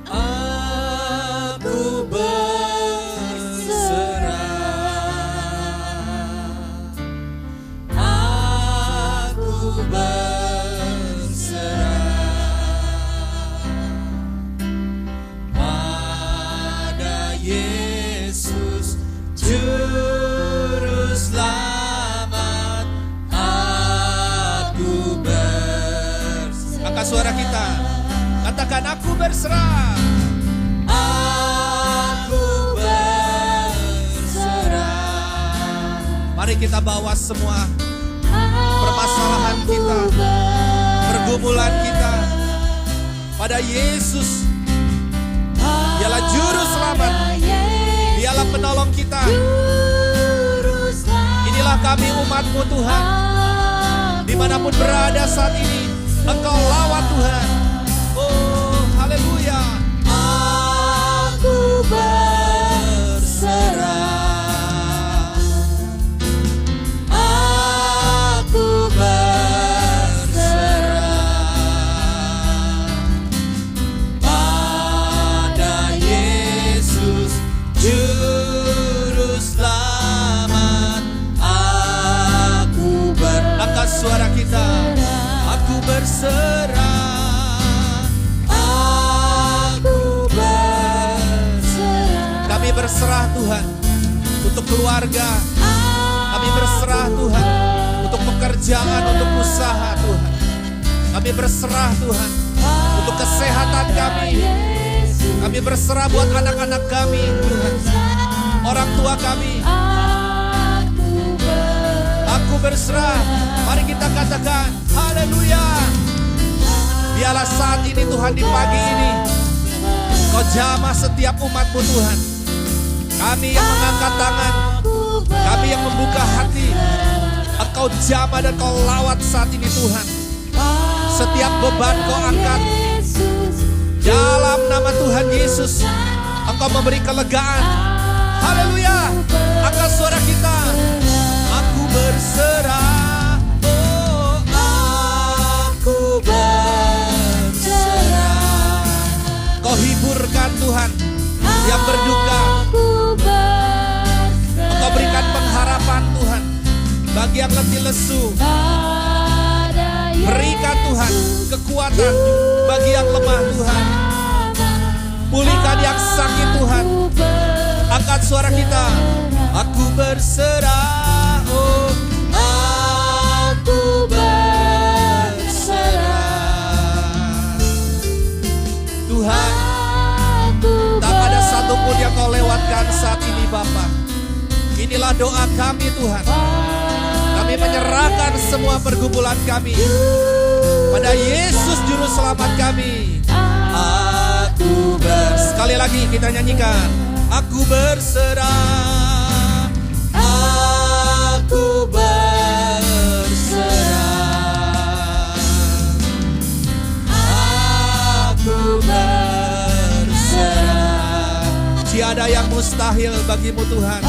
Speaker 2: Aku berserah. Aku berserah. Yesus Juru Selamat, aku berserah.
Speaker 3: Angkat suara kita, katakan aku berserah.
Speaker 2: Aku berserah.
Speaker 3: Mari kita bawa semua permasalahan kita, pergumulan kita pada Yesus. Dialah Juru Selamat, Dialah penolong kita. Inilah kami umat-Mu Tuhan. Dimanapun berada saat ini, Engkau lawan Tuhan. Oh, haleluya.
Speaker 2: Aku berserah. Aku berserah pada Yesus Juru Selamat.
Speaker 3: Angkat suara kita. Aku berserah.
Speaker 2: Aku berserah.
Speaker 3: Kami berserah Tuhan untuk keluarga. Kami berserah Tuhan untuk pekerjaan, untuk usaha Tuhan. Kami berserah Tuhan untuk kesehatan kami. Kami berserah buat anak-anak kami Tuhan. Orang tua kami. aku berserah. Mari kita katakan, haleluya. Biarlah saat ini Tuhan, di pagi ini Kau jamah setiap umat-Mu Tuhan. Kami yang mengangkat tangan, kami yang membuka hati, Engkau jamah dan Kau lawat saat ini Tuhan. Setiap beban Kau angkat. Dalam nama Tuhan Yesus, Engkau memberi kelegaan. Haleluya. Angkat suara kita. Aku berserah. Oh, aku berserah. Kau hiburkan Tuhan yang berduka. Engkau berikan pengharapan Tuhan bagi yang letih lesu. Berikan Tuhan kekuatan bagi yang lemah Tuhan. Pulihkan yang sakit Tuhan. Angkat suara kita. Aku berserah. Oh, aku berserah. Tuhan, tak ada satupun yang Kau lewatkan saat ini Bapa. Inilah doa kami Tuhan. Kami menyerahkan semua pergumulan kami pada Yesus Juru Selamat kami. Aku sekali lagi kita nyanyikan. Aku berserah. Aku berserah. Aku berserah. Tiada yang mustahil bagimu Tuhan.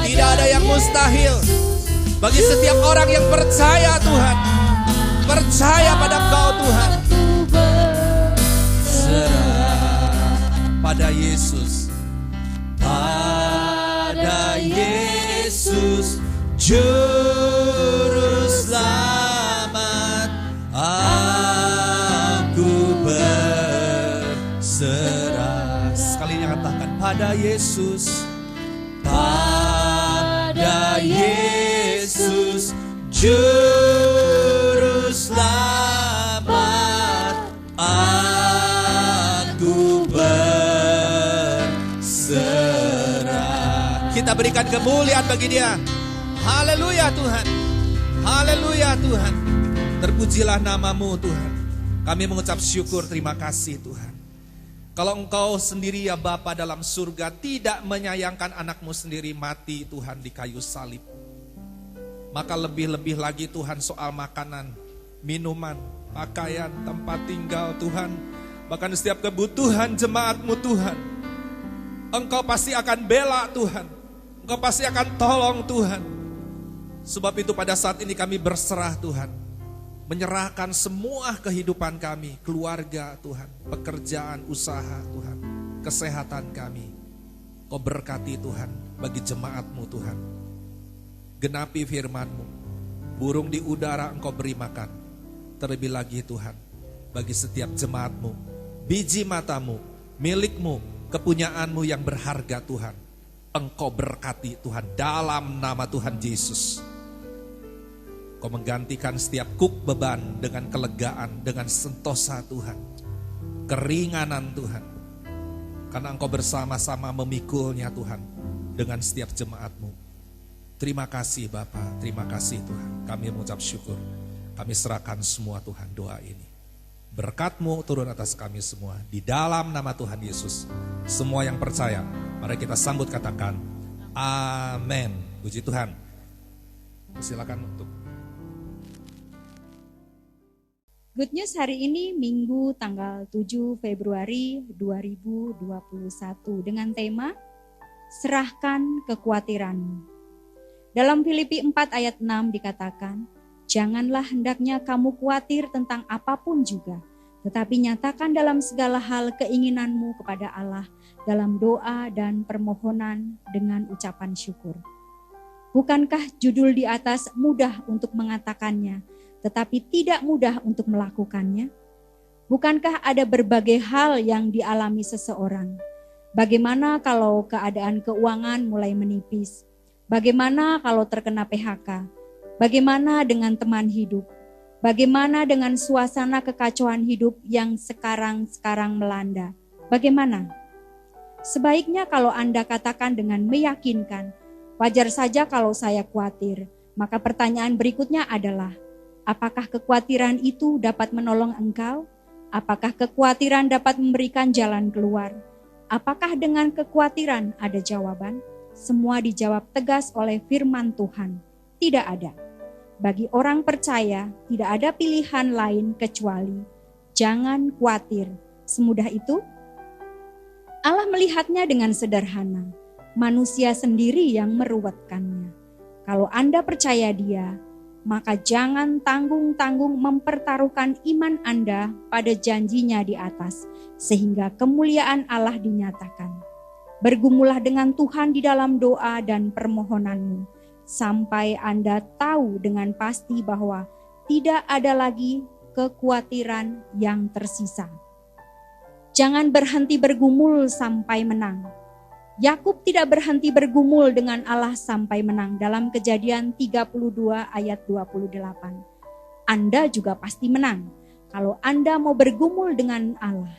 Speaker 3: Tidak ada yang mustahil bagi setiap orang yang percaya Tuhan. Percaya pada Kau Tuhan. Serah pada Yesus. Pada Yesus Juru Selamat. Aku berserah. Sekali katakan, pada Yesus. Pada Yesus Juru Selamat. Aku berserah. Kita berikan kemuliaan bagi Dia. Haleluya Tuhan. Haleluya Tuhan. Terpujilah nama-Mu Tuhan. Kami mengucap syukur, terima kasih Tuhan. Kalau Engkau sendiri ya Bapa dalam surga tidak menyayangkan anak-Mu sendiri mati Tuhan di kayu salib, maka lebih-lebih lagi Tuhan soal makanan, minuman, pakaian, tempat tinggal Tuhan, bahkan setiap kebutuhan jemaat-Mu Tuhan, Engkau pasti akan bela Tuhan, Engkau pasti akan tolong Tuhan. Sebab itu pada saat ini kami berserah Tuhan, menyerahkan semua kehidupan kami, keluarga Tuhan, pekerjaan, usaha Tuhan, kesehatan kami. Kau berkati Tuhan bagi jemaat-Mu Tuhan. Genapi firman-Mu, burung di udara Engkau beri makan. Terlebih lagi Tuhan, bagi setiap jemaat-Mu, biji mata-Mu, milik-Mu, kepunyaan-Mu yang berharga Tuhan. Engkau berkati Tuhan dalam nama Tuhan Yesus. Kau menggantikan setiap kuk beban dengan kelegaan, dengan sentosa Tuhan. Keringanan Tuhan. Karena Engkau bersama-sama memikulnya Tuhan dengan setiap jemaat-Mu. Terima kasih Bapa, terima kasih Tuhan. Kami mengucap syukur. Kami serahkan semua Tuhan doa ini. Berkat-Mu turun atas kami semua. Di dalam nama Tuhan Yesus. Semua yang percaya, mari kita sambut katakan amin. Puji Tuhan. Silakan untuk
Speaker 1: Good News hari ini Minggu tanggal 7 Februari 2021 dengan tema Serahkan Kekhawatiranmu. Dalam Filipi 4 ayat 6 dikatakan, janganlah hendaknya kamu khawatir tentang apapun juga, tetapi nyatakan dalam segala hal keinginanmu kepada Allah dalam doa dan permohonan dengan ucapan syukur. Bukankah judul di atas mudah untuk mengatakannya, tetapi tidak mudah untuk melakukannya? Bukankah ada berbagai hal yang dialami seseorang? Bagaimana kalau keadaan keuangan mulai menipis? Bagaimana kalau terkena PHK? Bagaimana dengan teman hidup? Bagaimana dengan suasana kekacauan hidup yang sekarang melanda? Bagaimana? Sebaiknya kalau Anda katakan dengan meyakinkan, wajar saja kalau saya khawatir. Maka pertanyaan berikutnya adalah, apakah kekhawatiran itu dapat menolong engkau? Apakah kekhawatiran dapat memberikan jalan keluar? Apakah dengan kekhawatiran ada jawaban? Semua dijawab tegas oleh firman Tuhan. Tidak ada. Bagi orang percaya, tidak ada pilihan lain kecuali jangan khawatir. Semudah itu? Allah melihatnya dengan sederhana. Manusia sendiri yang meruwetkannya. Kalau Anda percaya Dia, maka jangan tanggung-tanggung mempertaruhkan iman Anda pada janjinya di atas, sehingga kemuliaan Allah dinyatakan. Bergumulah dengan Tuhan di dalam doa dan permohonanmu, sampai Anda tahu dengan pasti bahwa tidak ada lagi kekhawatiran yang tersisa. Jangan berhenti bergumul sampai menang. Yakub tidak berhenti bergumul dengan Allah sampai menang dalam Kejadian 32 ayat 28. Anda juga pasti menang kalau Anda mau bergumul dengan Allah.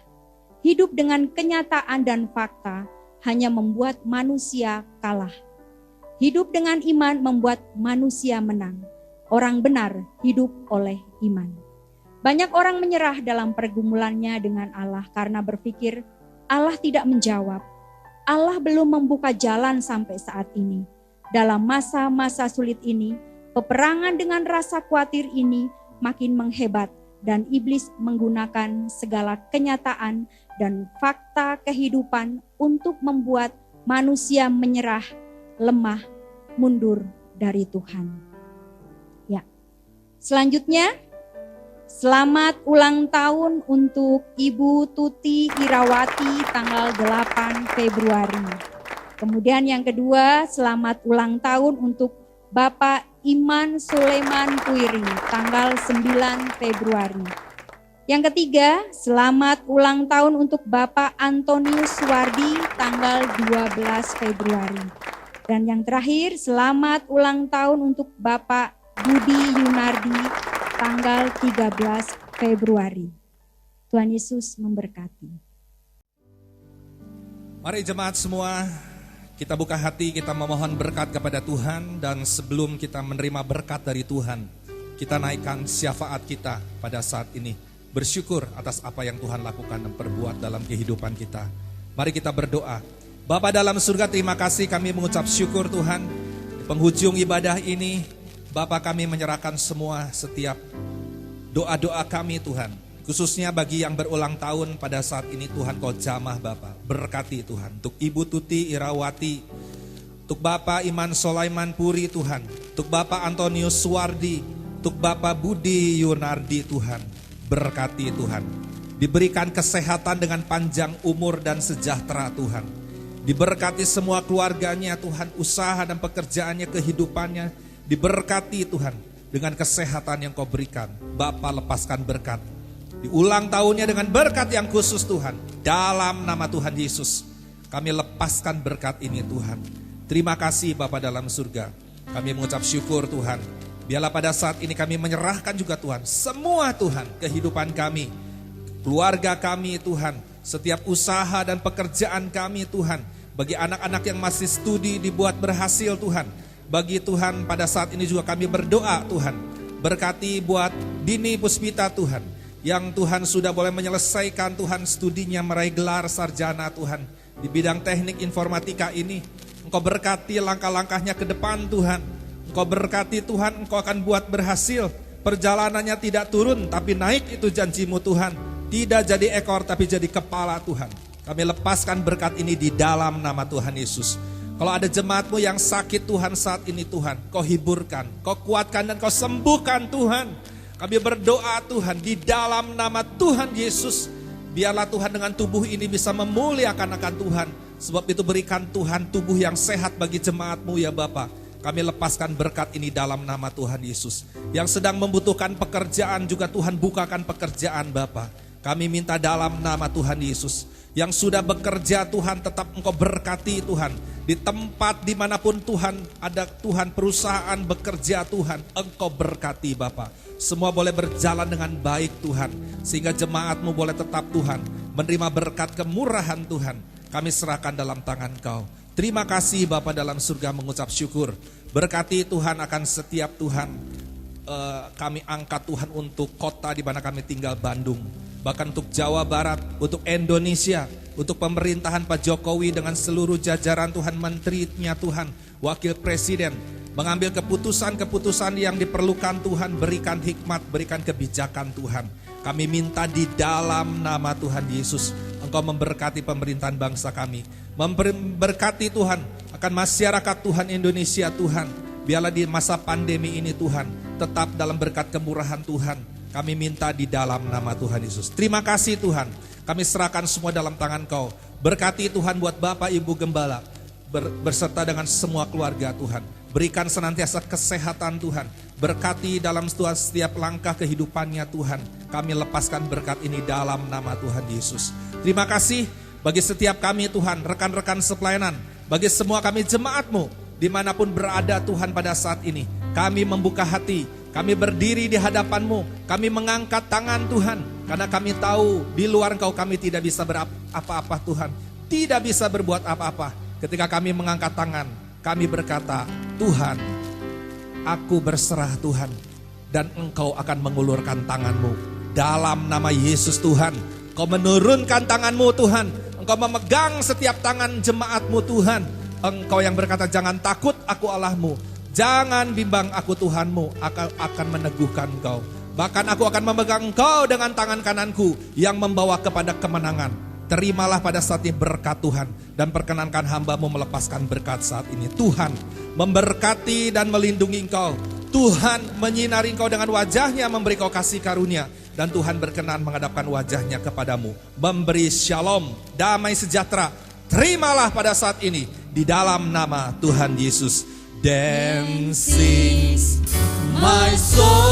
Speaker 1: Hidup dengan kenyataan dan fakta hanya membuat manusia kalah. Hidup dengan iman membuat manusia menang. Orang benar hidup oleh iman. Banyak orang menyerah dalam pergumulannya dengan Allah karena berpikir Allah tidak menjawab. Allah belum membuka jalan sampai saat ini. Dalam masa-masa sulit ini, peperangan dengan rasa khawatir ini makin menghebat dan iblis menggunakan segala kenyataan dan fakta kehidupan untuk membuat manusia menyerah, lemah, mundur dari Tuhan. Ya. Selanjutnya, selamat ulang tahun untuk Ibu Tuti Irawati tanggal 8 Februari. Kemudian yang kedua, selamat ulang tahun untuk Bapak Iman Sulaiman Puiri tanggal 9 Februari. Yang ketiga, selamat ulang tahun untuk Bapak Antonius Suwardi tanggal 12 Februari. Dan yang terakhir, selamat ulang tahun untuk Bapak Budi Yunardi tanggal 13 Februari. Tuhan Yesus memberkati.
Speaker 3: Mari jemaat semua, kita buka hati, kita memohon berkat kepada Tuhan. Dan sebelum kita menerima berkat dari Tuhan, kita naikkan syafaat kita pada saat ini. Bersyukur atas apa yang Tuhan lakukan dan perbuat dalam kehidupan kita. Mari kita berdoa. Bapa dalam surga, terima kasih, kami mengucap syukur Tuhan. Di penghujung ibadah ini, Bapa, kami menyerahkan semua setiap doa-doa kami Tuhan. Khususnya bagi yang berulang tahun pada saat ini Tuhan, Kau jamah Bapa. Berkati Tuhan. Untuk Ibu Tuti Irawati, untuk Bapak Iman Sulaiman Puri Tuhan, untuk Bapak Antonius Suwardi, untuk Bapak Budi Yunardi Tuhan. Berkati Tuhan. Diberikan kesehatan dengan panjang umur dan sejahtera Tuhan. Diberkati semua keluarganya Tuhan, usaha dan pekerjaannya, kehidupannya. Diberkati Tuhan dengan kesehatan yang Kau berikan. Bapa, lepaskan berkat. Diulang tahunnya dengan berkat yang khusus Tuhan. Dalam nama Tuhan Yesus, kami lepaskan berkat ini Tuhan. Terima kasih Bapa dalam surga. Kami mengucap syukur Tuhan. Biarlah pada saat ini kami menyerahkan juga Tuhan. Semua Tuhan, kehidupan kami, keluarga kami Tuhan. Setiap usaha dan pekerjaan kami Tuhan. Bagi anak-anak yang masih studi dibuat berhasil Tuhan. Bagi Tuhan pada saat ini juga kami berdoa Tuhan. Berkati buat Dini Puspita Tuhan. Yang Tuhan sudah boleh menyelesaikan Tuhan studinya, meraih gelar sarjana Tuhan. Di bidang teknik informatika ini. Engkau berkati langkah-langkahnya ke depan Tuhan. Engkau berkati Tuhan, Engkau akan buat berhasil. Perjalanannya tidak turun tapi naik, itu janjimu Tuhan. Tidak jadi ekor tapi jadi kepala Tuhan. Kami lepaskan berkat ini di dalam nama Tuhan Yesus. Kalau ada jemaatmu yang sakit Tuhan saat ini Tuhan, Kau hiburkan, Kau kuatkan dan Kau sembuhkan Tuhan. Kami berdoa Tuhan di dalam nama Tuhan Yesus. Biarlah Tuhan dengan tubuh ini bisa memuliakan akan Tuhan. Sebab itu berikan Tuhan tubuh yang sehat bagi jemaatmu ya Bapa. Kami lepaskan berkat ini dalam nama Tuhan Yesus. Yang sedang membutuhkan pekerjaan juga Tuhan bukakan pekerjaan Bapa. Kami minta dalam nama Tuhan Yesus. Yang sudah bekerja Tuhan tetap Engkau berkati Tuhan. Di tempat dimanapun Tuhan ada Tuhan perusahaan bekerja Tuhan, Engkau berkati Bapa. Semua boleh berjalan dengan baik Tuhan. Sehingga jemaat-Mu boleh tetap Tuhan menerima berkat kemurahan Tuhan. Kami serahkan dalam tangan Kau. Terima kasih Bapa dalam surga, mengucap syukur. Berkati Tuhan akan setiap Tuhan. Kami angkat Tuhan untuk kota di mana kami tinggal, Bandung. Bahkan untuk Jawa Barat, untuk Indonesia, untuk pemerintahan Pak Jokowi dengan seluruh jajaran Tuhan, menterinya Tuhan, wakil presiden. Mengambil keputusan-keputusan yang diperlukan Tuhan, berikan hikmat, berikan kebijakan Tuhan. Kami minta di dalam nama Tuhan Yesus, Engkau memberkati pemerintahan bangsa kami. Memberkati Tuhan akan masyarakat Tuhan Indonesia Tuhan. Biarlah di masa pandemi ini Tuhan, tetap dalam berkat kemurahan Tuhan. Kami minta di dalam nama Tuhan Yesus. Terima kasih Tuhan, kami serahkan semua dalam tangan Kau. Berkati Tuhan buat Bapak Ibu Gembala, berserta dengan semua keluarga Tuhan. Berikan senantiasa kesehatan Tuhan. Berkati dalam setiap langkah kehidupannya Tuhan. Kami lepaskan berkat ini dalam nama Tuhan Yesus. Terima kasih bagi setiap kami Tuhan, rekan-rekan sepelayanan. Bagi semua kami jemaat-Mu, dimanapun berada Tuhan pada saat ini. Kami membuka hati, kami berdiri di hadapan-Mu. Kami mengangkat tangan Tuhan. Karena kami tahu di luar Engkau kami tidak bisa berapa-apa Tuhan. Tidak bisa berbuat apa-apa. Ketika kami mengangkat tangan, kami berkata, Tuhan, aku berserah Tuhan, dan Engkau akan mengulurkan tangan-Mu. Dalam nama Yesus Tuhan, Engkau menurunkan tangan-Mu Tuhan. Engkau memegang setiap tangan jemaat-Mu Tuhan. Engkau yang berkata, jangan takut, aku Allah-Mu. Jangan bimbang, aku Tuhan-Mu, akan meneguhkan Engkau. Bahkan aku akan memegang Engkau dengan tangan kananku yang membawa kepada kemenangan. Terimalah pada saat ini berkat Tuhan, dan perkenankan hamba-Mu melepaskan berkat saat ini. Tuhan memberkati dan melindungi Engkau. Tuhan menyinari Engkau dengan wajahnya, memberi Kau kasih karunia. Dan Tuhan berkenan menghadapkan wajahnya kepadamu, memberi shalom, damai sejahtera. Terimalah pada saat ini di dalam nama Tuhan Yesus. Then sings my soul,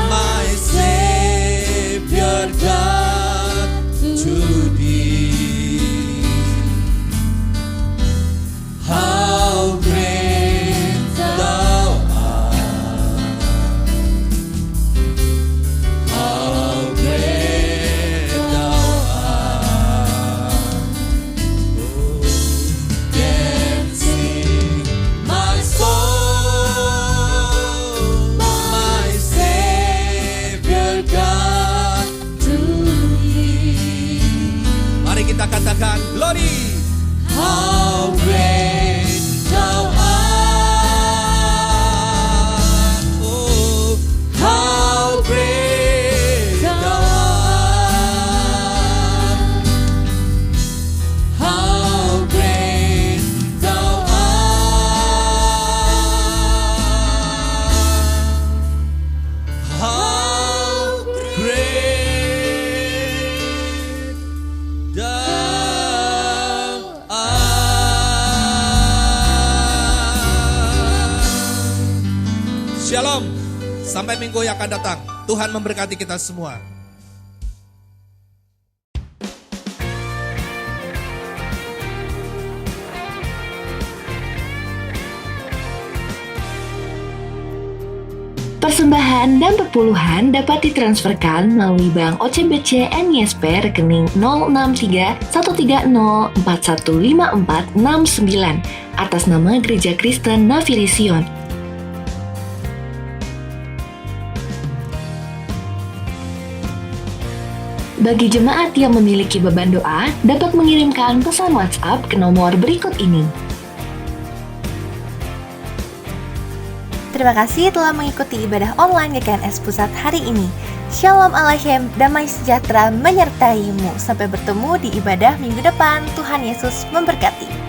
Speaker 3: my Savior God, to Thee. How great Thou art, how great Thou art. Oh, dancing my soul, my Savior God, to Thee. Mari kita katakan glory. How great Thou art. Oh, how great Thou art. How great Thou art. How great Thou art. Shalom. Sampai minggu yang akan datang. Tuhan memberkati kita semua.
Speaker 4: Persembahan dan perpuluhan dapat ditransferkan melalui Bank OCBC NISP rekening 063-130-415469 atas nama Gereja Kristen Nafiri Sion. Bagi jemaat yang memiliki beban doa, dapat mengirimkan pesan WhatsApp ke nomor berikut ini.
Speaker 5: Terima kasih telah mengikuti ibadah online GKNS Pusat hari ini. Shalom Aleichem, damai sejahtera menyertai-mu. Sampai bertemu di ibadah minggu depan. Tuhan Yesus memberkati.